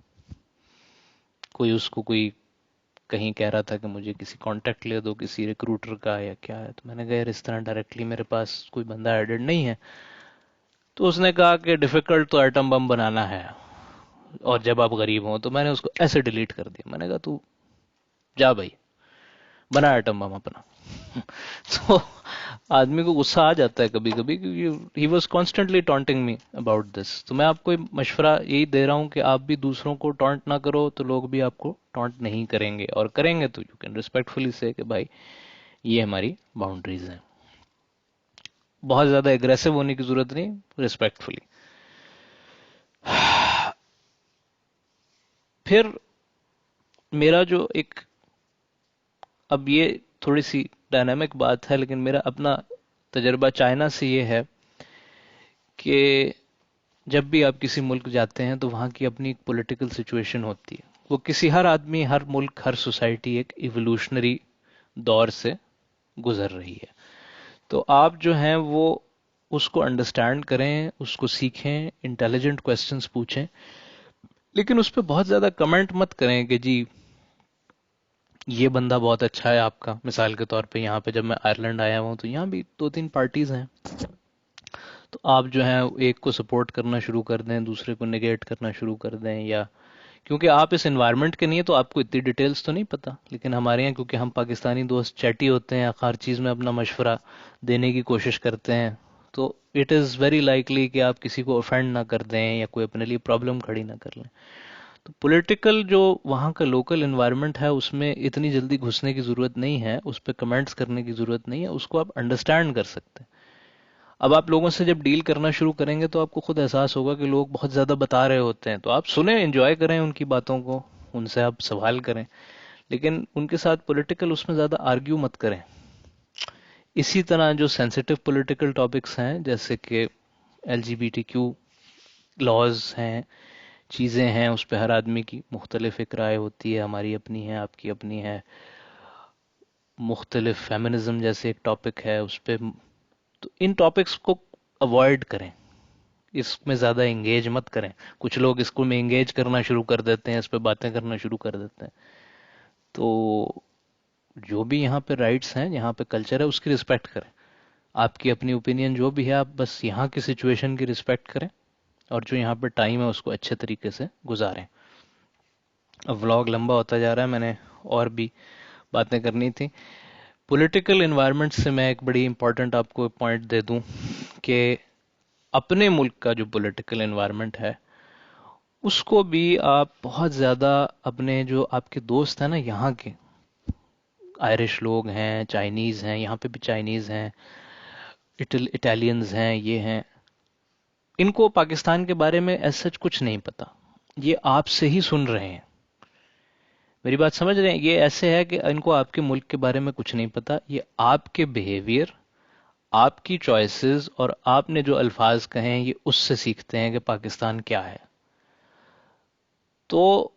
کوئی اس کو کوئی کہیں کہہ رہا تھا کہ مجھے کسی کانٹیکٹ لے دو کسی ریکروٹر کا یا کیا ہے، تو میں نے کہا یار اس طرح ڈائریکٹلی میرے پاس کوئی بندہ ایڈڈ نہیں ہے. تو اس نے کہا کہ ڈیفیکلٹ تو ایٹم بم بنانا ہے اور جب آپ غریب ہوں. تو میں نے اس کو ایسے ڈیلیٹ کر دیا. میں نے کہا تو جا بھائی بنا ایٹم بم اپنا. تو آدمی کو غصہ آ جاتا ہے کبھی کبھی کیونکہ he was constantly taunting me about this. تو میں آپ کو مشورہ یہی دے رہا ہوں کہ آپ بھی دوسروں کو ٹانٹ نہ کرو تو لوگ بھی آپ کو ٹانٹ نہیں کریں گے، اور کریں گے تو یو کین ریسپیکٹفلی سے کہ بھائی یہ ہماری باؤنڈریز ہیں. بہت زیادہ اگریسو ہونے کی ضرورت نہیں، ریسپیکٹفلی. پھر میرا جو ایک، اب یہ تھوڑی سی ڈائنامک بات ہے لیکن میرا اپنا تجربہ چائنا سے یہ ہے کہ جب بھی آپ کسی ملک جاتے ہیں تو وہاں کی اپنی ایک پولیٹیکل سچویشن ہوتی ہے. وہ کسی ہر آدمی، ہر ملک، ہر سوسائٹی ایک ایوولوشنری دور سے گزر رہی ہے. تو آپ جو ہیں وہ اس کو انڈرسٹینڈ کریں، اس کو سیکھیں، انٹیلیجنٹ کوسچنس پوچھیں، لیکن اس پہ بہت زیادہ کمنٹ مت کریں کہ جی یہ بندہ بہت اچھا ہے آپ کا. مثال کے طور پہ یہاں پہ جب میں آئرلینڈ آیا ہوں تو یہاں بھی دو تین پارٹیز ہیں، تو آپ جو ہیں ایک کو سپورٹ کرنا شروع کر دیں، دوسرے کو نگیٹ کرنا شروع کر دیں. یا کیونکہ آپ اس انوائرمنٹ کے نہیں ہیں تو آپ کو اتنی ڈیٹیلز تو نہیں پتا، لیکن ہمارے یہاں کیونکہ ہم پاکستانی دوست چیٹی ہوتے ہیں، ہر چیز میں اپنا مشورہ دینے کی کوشش کرتے ہیں، تو اٹ از ویری لائکلی کہ آپ کسی کو اوفینڈ نہ کر دیں یا کوئی اپنے لیے پرابلم کھڑی نہ کر لیں. تو پولیٹیکل جو وہاں کا لوکل انوائرمنٹ ہے اس میں اتنی جلدی گھسنے کی ضرورت نہیں ہے، اس پہ کمنٹس کرنے کی ضرورت نہیں ہے، اس کو آپ انڈرسٹینڈ کر سکتے ہیں. اب آپ لوگوں سے جب ڈیل کرنا شروع کریں گے تو آپ کو خود احساس ہوگا کہ لوگ بہت زیادہ بتا رہے ہوتے ہیں، تو آپ سنیں، انجوائے کریں ان کی باتوں کو، ان سے آپ سوال کریں، لیکن ان کے ساتھ پولیٹیکل اس میں زیادہ آرگیو مت کریں. اسی طرح جو سینسیٹیو پولیٹیکل ٹاپکس ہیں جیسے کہ L G B T Q laws ہیں، چیزیں ہیں، اس پہ ہر آدمی کی مختلف ایک رائے ہوتی ہے، ہماری اپنی ہے، آپ کی اپنی ہے. مختلف فیمنزم جیسے ایک ٹاپک ہے اس پہ، تو ان ٹاپکس کو اوائڈ کریں، اس میں زیادہ انگیج مت کریں. کچھ لوگ اس کو میں انگیج کرنا شروع کر دیتے ہیں، اس پہ باتیں کرنا شروع کر دیتے ہیں. تو جو بھی یہاں پہ رائٹس ہیں، یہاں پہ کلچر ہے، اس کی رسپیکٹ کریں. آپ کی اپنی اوپینین جو بھی ہے آپ بس یہاں کی سچویشن کی رسپیکٹ کریں، اور جو یہاں پہ ٹائم ہے اس کو اچھے طریقے سے گزاریں. اب ولاگ لمبا ہوتا جا رہا ہے، میں نے اور بھی باتیں کرنی تھی. پولیٹیکل انوائرمنٹ سے میں ایک بڑی امپورٹنٹ آپ کو پوائنٹ دے دوں کہ اپنے ملک کا جو پولیٹیکل انوائرمنٹ ہے اس کو بھی آپ بہت زیادہ اپنے جو آپ کے دوست ہیں نا یہاں کے، آئرش لوگ ہیں، چائنیز ہیں، یہاں پہ بھی چائنیز ہیں، اٹالینز ہیں، یہ ہیں، ان کو پاکستان کے بارے میں ایسا سچ کچھ نہیں پتا. یہ آپ سے ہی سن رہے ہیں، میری بات سمجھ رہے ہیں؟ یہ ایسے ہے کہ ان کو آپ کے ملک کے بارے میں کچھ نہیں پتا. یہ آپ کے بیہیویئر، آپ کی چوائسز اور آپ نے جو الفاظ کہے ہیں یہ اس سے سیکھتے ہیں کہ پاکستان کیا ہے. تو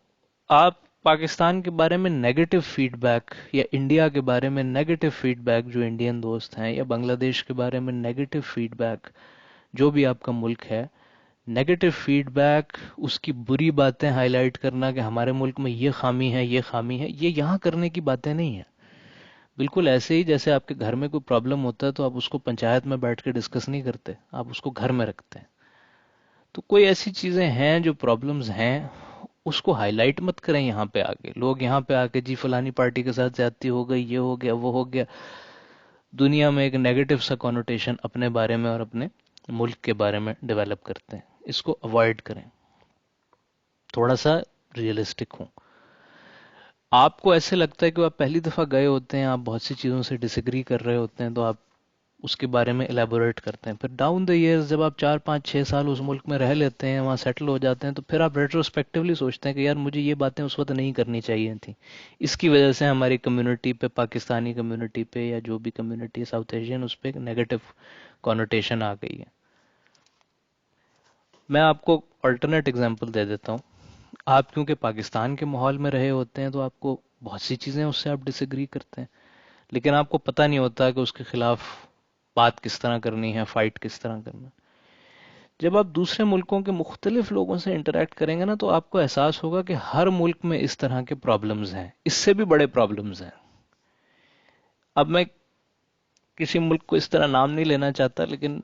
آپ پاکستان کے بارے میں نیگیٹو فیڈ بیک، یا انڈیا کے بارے میں نیگیٹو فیڈ بیک جو انڈین دوست ہیں، یا بنگلہ دیش کے بارے میں نیگیٹو فیڈ بیک جو بھی آپ کا ملک ہے، نیگیٹو فیڈ بیک، اس کی بری باتیں ہائی لائٹ کرنا کہ ہمارے ملک میں یہ خامی ہے، یہ خامی ہے، یہ یہاں کرنے کی باتیں نہیں ہیں. بالکل ایسے ہی جیسے آپ کے گھر میں کوئی پرابلم ہوتا ہے تو آپ اس کو پنچایت میں بیٹھ کے ڈسکس نہیں کرتے، آپ اس کو گھر میں رکھتے ہیں. تو کوئی ایسی چیزیں ہیں جو پرابلمز ہیں اس کو ہائی لائٹ مت کریں یہاں پہ آگے. لوگ یہاں پہ آ کے جی فلانی پارٹی کے ساتھ زیادتی ہو گئی، یہ ہو گیا، وہ ہو گیا، دنیا میں ایک نیگیٹو سا کونوٹیشن اپنے بارے میں اور اپنے ملک کے بارے میں ڈیولپ کرتے ہیں. اس کو اوائڈ کریں، تھوڑا سا ریئلسٹک ہوں. آپ کو ایسے لگتا ہے کہ آپ پہلی دفعہ گئے ہوتے ہیں، آپ بہت سی چیزوں سے ڈس ایگری کر رہے ہوتے ہیں تو آپ اس کے بارے میں الیبوریٹ کرتے ہیں. پھر ڈاؤن دا ایئرز جب آپ 4 5 6 سال اس ملک میں رہ لیتے ہیں، وہاں سیٹل ہو جاتے ہیں، تو پھر آپ ریٹروسپیکٹیولی سوچتے ہیں کہ یار مجھے یہ باتیں اس وقت نہیں کرنی چاہیے تھیں. اس کی وجہ سے ہماری کمیونٹی پہ، پاکستانی کمیونٹی پہ، یا جو بھی کمیونٹی ساؤتھ ایشین، اس پہ ایک نیگیٹو کونوٹیشن آ گئی ہے. میں آپ کو الٹرنیٹ اگزامپل دے دیتا ہوں. آپ کیونکہ پاکستان کے ماحول میں رہے ہوتے ہیں تو آپ کو بہت سی چیزیں اس سے آپ ڈس ایگری کرتے ہیں، لیکن آپ کو پتہ نہیں ہوتا کہ اس کے خلاف بات کس طرح کرنی ہے، فائٹ کس طرح کرنا ہے. جب آپ دوسرے ملکوں کے مختلف لوگوں سے انٹریکٹ کریں گے نا تو آپ کو احساس ہوگا کہ ہر ملک میں اس طرح کے پرابلمز ہیں، اس سے بھی بڑے پرابلمز ہیں. اب میں کسی ملک کو اس طرح نام نہیں لینا چاہتا، لیکن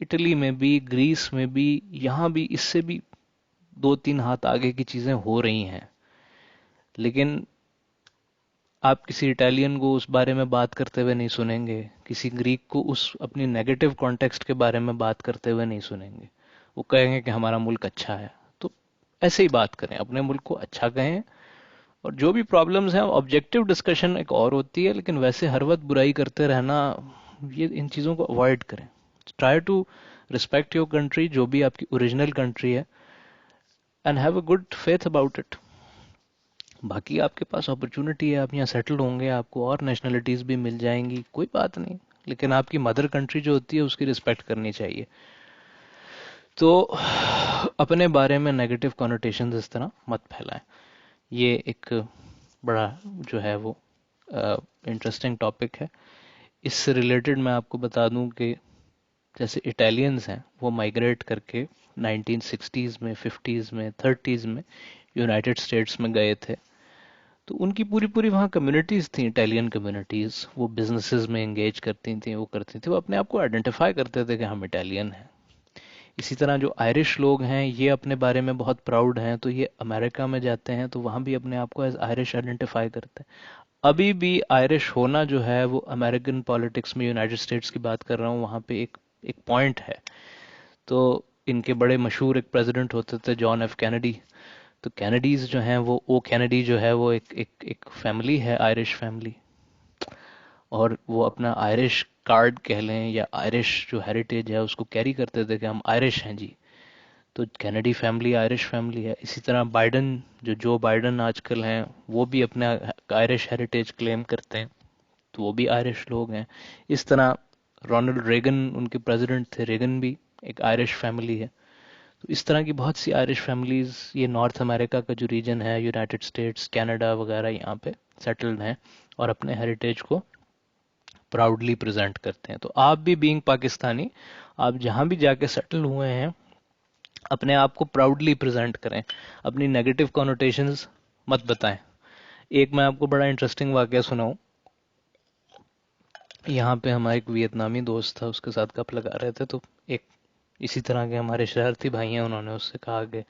اٹلی میں بھی، گریس میں بھی، یہاں بھی اس سے بھی دو تین ہاتھ آگے کی چیزیں ہو رہی ہیں. لیکن آپ کسی اٹالین کو اس بارے میں بات کرتے ہوئے نہیں سنیں گے، کسی گریک کو اس اپنی نیگیٹو کانٹیکسٹ کے بارے میں بات کرتے ہوئے نہیں سنیں گے. وہ کہیں گے کہ ہمارا ملک اچھا ہے. تو ایسے ہی بات کریں، اپنے ملک کو اچھا کہیں، اور جو بھی پرابلمز ہیں آبجیکٹو ڈسکشن ایک اور ہوتی ہے، لیکن ویسے ہر وقت برائی کرتے رہنا، یہ ان چیزوں کو اوائڈ کریں. Try to respect your country, جو بھی آپ کی اوریجنل کنٹری ہے، and have a good faith about it. باقی آپ کے پاس اپرچونٹی ہے، آپ یہاں سیٹل ہوں گے، آپ کو اور نیشنلٹیز بھی مل جائیں گی، کوئی بات نہیں. لیکن آپ کی مدر کنٹری جو ہوتی ہے اس کی رسپیکٹ کرنی چاہیے. تو اپنے بارے میں نیگیٹو کونوٹیشنز اس طرح مت پھیلائیں. یہ ایک بڑا جو ہے وہ انٹرسٹنگ ٹاپک ہے. اس سے ریلیٹڈ میں آپ کو بتا دوں کہ جیسے اٹالینز ہیں، وہ مائگریٹ کر کے 1960s میں، 50s میں، 30s میں یونائٹڈ اسٹیٹس میں گئے تھے. تو ان کی پوری پوری وہاں کمیونٹیز تھیں، اٹالین کمیونٹیز. وہ بزنسز میں انگیج کرتی تھیں، وہ کرتی تھیں، وہ اپنے آپ کو آئیڈینٹیفائی کرتے تھے کہ ہم اٹالین ہیں. اسی طرح جو آئرش لوگ ہیں، یہ اپنے بارے میں بہت پراؤڈ ہیں، تو یہ امریکہ میں جاتے ہیں تو وہاں بھی اپنے آپ کو ایز آئرش آئیڈینٹیفائی کرتے ہیں. ابھی بھی آئرش ہونا جو ہے وہ امریکن پالیٹکس میں، یونائٹڈ اسٹیٹس کی بات کر رہا ہوں، وہاں پہ ایک پوائنٹ ہے. تو ان کے بڑے مشہور ایک پریزیڈنٹ ہوتے تھے، جان ایف کینیڈی. تو کینیڈیز جو ہیں، وہ او کینیڈی جو ہے وہ ایک فیملی ہے، آئرش فیملی. اور وہ اپنا آئرش کارڈ کہہ لیں یا آئرش جو ہیریٹیج ہے اس کو کیری کرتے تھے کہ ہم آئرش ہیں جی. تو کینیڈی فیملی آئرش فیملی ہے. اسی طرح بائیڈن، جو بائیڈن آج کل ہیں، وہ بھی اپنا آئرش ہیریٹیج کلیم کرتے ہیں، تو وہ بھی آئرش لوگ ہیں. اس طرح رونلڈ ریگن ان کے پریزیڈنٹ تھے، ریگن بھی ایک آئرش فیملی ہے. تو اس طرح کی بہت سی آئرش فیملیز یہ نارتھ امریکہ کا جو ریجن ہے، یونائٹڈ اسٹیٹس، کینیڈا وغیرہ، یہاں پہ سیٹلڈ ہیں اور اپنے ہیریٹیج کو پراؤڈلی پریزنٹ کرتے ہیں. تو آپ بھی بینگ پاکستانی، آپ جہاں بھی جا کے سیٹل ہوئے ہیں، اپنے آپ کو پراؤڈلی پریزنٹ کریں، اپنی نیگیٹو کونوٹیشنز مت بتائیں. ایک میں آپ کو بڑا انٹرسٹنگ واقعہ سناؤں. یہاں پہ ہمارا ایک ویتنامی دوست تھا، اس کے ساتھ گپ لگا رہے تھے، تو ایک اسی طرح کے ہمارے شرارتی بھائی ہیں، انہوں نے اس سے کہا کہ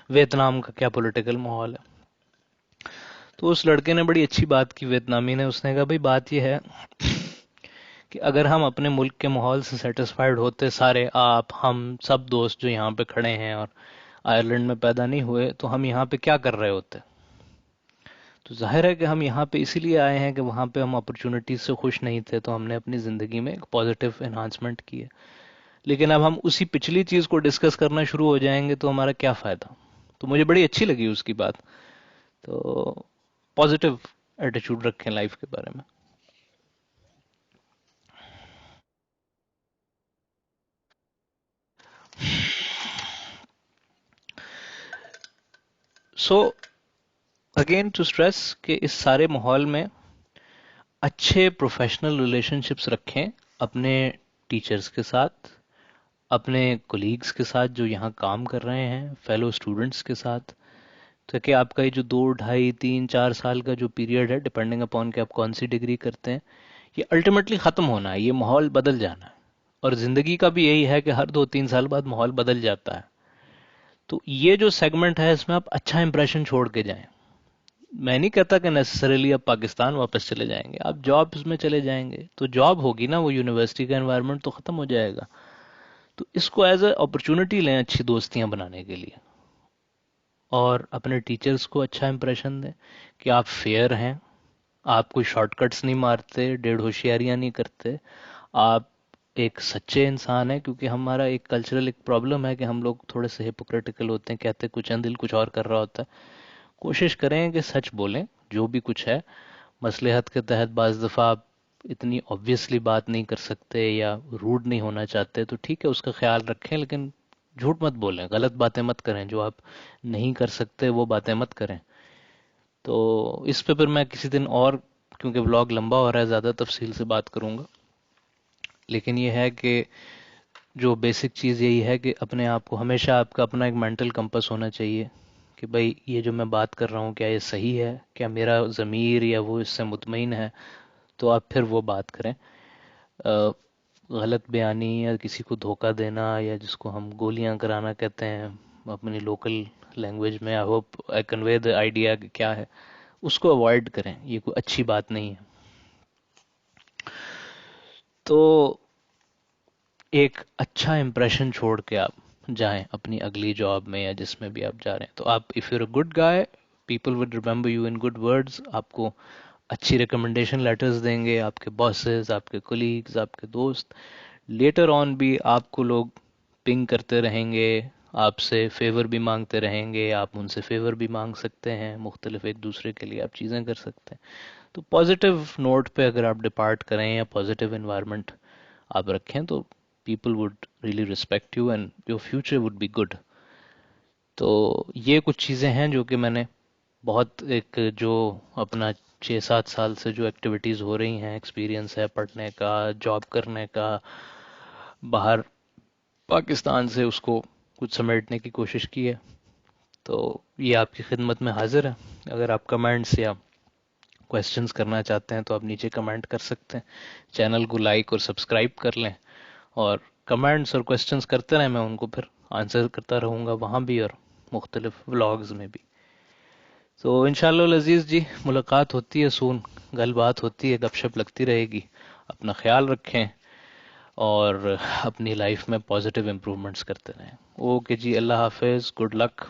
ویتنام کا کیا پولیٹیکل ماحول ہے. تو اس لڑکے نے بڑی اچھی بات کی، ویتنامی نے. اس نے کہا بھائی بات یہ ہے کہ اگر ہم اپنے ملک کے ماحول سے سیٹسفائیڈ ہوتے، سارے آپ ہم سب دوست جو یہاں پہ کھڑے ہیں اور آئرلینڈ میں پیدا نہیں ہوئے، تو ہم یہاں پہ کیا کر رہے ہوتے؟ تو ظاہر ہے کہ ہم یہاں پہ اسی لیے آئے ہیں کہ وہاں پہ ہم اپرچونٹیز سے خوش نہیں تھے، تو ہم نے اپنی زندگی میں ایک پازیٹیو انہانسمنٹ کی ہے. لیکن اب ہم اسی پچھلی چیز کو ڈسکس کرنا شروع ہو جائیں گے تو ہمارا کیا فائدہ؟ تو مجھے بڑی اچھی لگی اس کی بات. تو پازیٹیو ایٹیچیوڈ رکھیں لائف کے بارے میں. سو اگین ٹو اسٹریس کہ اس سارے ماحول میں اچھے پروفیشنل ریلیشن شپس رکھیں، اپنے ٹیچرز کے ساتھ، اپنے کولیگز کے ساتھ جو یہاں کام کر رہے ہیں، فیلو اسٹوڈنٹس کے ساتھ. تاکہ آپ کا یہ جو 2 ڈھائی 3 4 سال کا جو پیریڈ ہے، ڈپینڈنگ اپون کہ آپ کون سی ڈگری کرتے ہیں، یہ الٹیمیٹلی ختم ہونا ہے، یہ ماحول بدل جانا ہے. اور زندگی کا بھی یہی ہے کہ ہر 2 3 سال بعد ماحول بدل جاتا ہے. تو یہ جو سیگمنٹ ہے اس میں آپ اچھا امپریشن چھوڑ کے جائیں. میں نہیں کہتا کہ نیسسریلی آپ پاکستان واپس چلے جائیں گے، آپ جابز میں چلے جائیں گے تو جاب ہوگی نا، وہ یونیورسٹی کا انوائرمنٹ تو ختم ہو جائے گا. تو اس کو ایز اے اپرچونٹی لیں اچھی دوستیاں بنانے کے لیے. اور اپنے ٹیچرز کو اچھا امپریشن دیں کہ آپ فیئر ہیں، آپ کوئی شارٹ کٹس نہیں مارتے، ڈیڑھ ہوشیاریاں نہیں کرتے، آپ ایک سچے انسان ہیں. کیونکہ ہمارا ایک کلچرل ایک پرابلم ہے کہ ہم لوگ تھوڑے سے ہپوکریٹیکل ہوتے ہیں، کہتے کچھ ہیں، دل کچھ اور کر رہا ہوتا ہے. کوشش کریں کہ سچ بولیں جو بھی کچھ ہے. مصلحت کے تحت بعض دفعہ آپ اتنی obviously بات نہیں کر سکتے یا روڈ نہیں ہونا چاہتے، تو ٹھیک ہے اس کا خیال رکھیں، لیکن جھوٹ مت بولیں، غلط باتیں مت کریں، جو آپ نہیں کر سکتے وہ باتیں مت کریں. تو اس پہ پھر میں کسی دن اور، کیونکہ ولاگ لمبا ہو رہا ہے، زیادہ تفصیل سے بات کروں گا. لیکن یہ ہے کہ جو بیسک چیز یہی ہے کہ اپنے آپ کو ہمیشہ آپ کا اپنا ایک مینٹل کمپس ہونا چاہیے کہ بھائی یہ جو میں بات کر رہا ہوں کیا یہ صحیح ہے، کیا میرا ضمیر یا وہ اس سے مطمئن ہے، تو آپ پھر وہ بات کریں۔ آ، غلط بیانی یا کسی کو دھوکہ دینا یا جس کو ہم گولیاں کرانا کہتے ہیں اپنی لوکل لینگویج میں، I hope I convey the idea کہ کیا ہے، اس کو اوائڈ کریں، یہ کوئی اچھی بات نہیں ہے۔ تو ایک اچھا امپریشن چھوڑ کے آپ جائیں اپنی اگلی جاب میں یا جس میں بھی آپ جا رہے ہیں، تو آپ if you a good guy people with remember you in good words, آپ کو اچھی ریکمنڈیشن لیٹرز دیں گے آپ کے باسز، آپ کے کولیگز، آپ کے دوست۔ لیٹر آن بھی آپ کو لوگ پنگ کرتے رہیں گے، آپ سے فیور بھی مانگتے رہیں گے، آپ ان سے فیور بھی مانگ سکتے ہیں، مختلف ایک دوسرے کے لیے آپ چیزیں کر سکتے ہیں۔ تو پازیٹیو نوٹ پہ اگر آپ ڈپارٹ کریں یا پازیٹیو انوائرمنٹ آپ رکھیں تو people would really respect you and your future would be good۔ تو یہ کچھ چیزیں ہیں جو کہ میں نے بہت ایک جو اپنا 6-7 سال سے جو ایکٹیویٹیز ہو رہی ہیں، ایکسپیرینس ہے پڑھنے کا، جاب کرنے کا باہر پاکستان سے، اس کو کچھ سمیٹنے کی کوشش کی ہے۔ تو یہ آپ کی خدمت میں حاضر ہے۔ اگر آپ کمنٹس یا کویسچنز کرنا چاہتے ہیں تو آپ نیچے کمنٹ کر سکتے ہیں، چینل کو لائک اور سبسکرائب کر لیں، اور کمنٹس اور کویسچنز کرتے رہیں، میں ان کو پھر آنسر کرتا رہوں گا وہاں بھی اور مختلف ولاگز میں بھی۔ تو انشاءاللہ العزیز جی ملاقات ہوتی ہے سون، گل بات ہوتی ہے، گپ شپ لگتی رہے گی۔ اپنا خیال رکھیں اور اپنی لائف میں پازیٹیو امپرومنٹس کرتے رہیں۔ اوکے جی، اللہ حافظ، گڈ لک۔